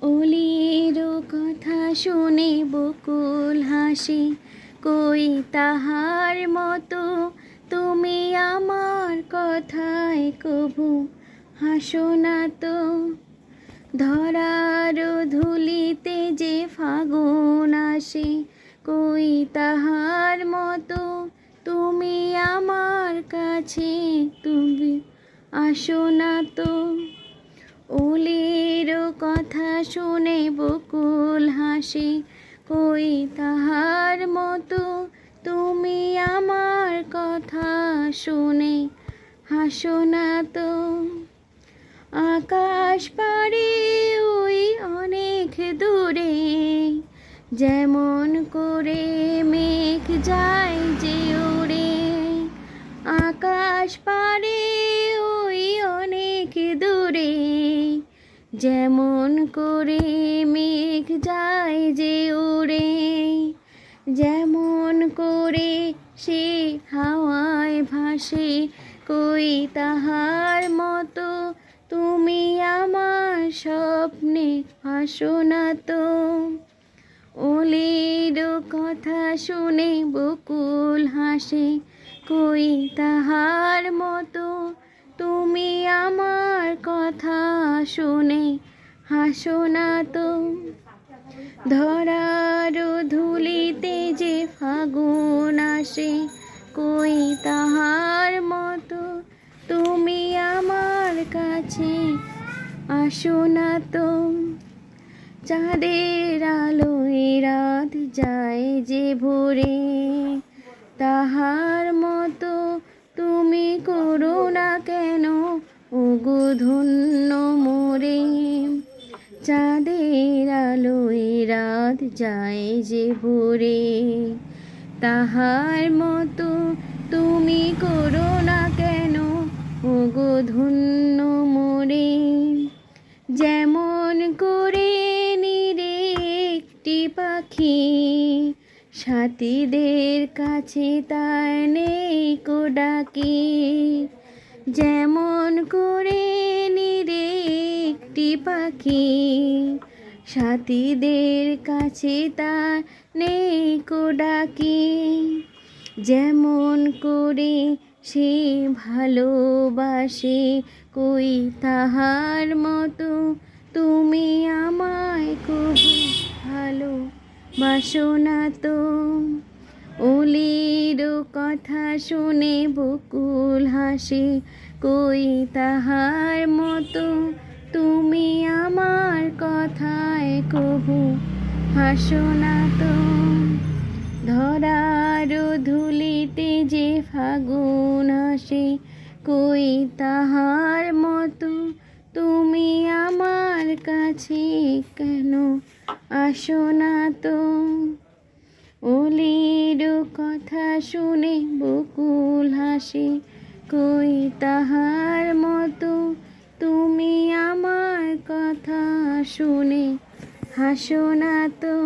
অলির কথা শুনে বকুল হাসি, কই তাহার মতো তুমি আমার কথায় কভু হাসো না তো। ধরার ধুলিতে যে ফাগুন আসে, কই তাহার মতো তুমি আমার কাছে তুমি আসো না তো। অলির কথা শুনে বকুল হাসি, কই তাহার মতো তুমি আমার কথা শুনে হাসো না তো। আকাশ পারে ওই অনেক দূরে, যেমন করে মেঘ যায় যে উড়ে। আকাশ পারে ওই অনেক দূরে, যেমন করে মেঘ যায় যে উড়ে। যেমন করে সে হাওয়ায় ভাসে, কই তাহার মতো তুমি আমার স্বপ্নে ভাসো না তো। অলির কথা শুনে বকুল হাসে, কই তাহার মতো তুমি আমার কথা শুনে হাসো না তো। ধরার ধুলিতে যে ফাগুন আসে, কই তাহার মতো তুমি আমার কাছে আসো না তো। চাঁদের আলোয় রাত যায় যে ভোরে, তাহার মতো তুমি করো না কেন ওগো ধন্য মোরে। চাঁদের আলোয় রাত যায় যে ভোরে, তাহার মতো তুমি করো না কেন ওগো ধন্য মোরে। যেমন করে নিরে একটি পাখি সাথীদের কাছে তার নেই কো ডাকি। যেমন করে নিরে একটি পাখি সাথীদের কাছে তার নেই কো ডাকি। যেমন করে সে ভালোবাসে, কই তাহার মতো তুমি আমায় কবু ভালোবাসো না তো। অলির কথা শুনে বকুল হাসে, কই তাহার মতো তুমি আমার কথায় কবু হাসো না তো। ধরার ধুলিতে যে ফাগুন আসে, কই তাহার মতো তুমি আমার কাছে কেন আসো না তো। অলির কথা শুনে বকুল হাসে, কই তাহার মতো তুমি আমার কথা শুনে হাসো না তো।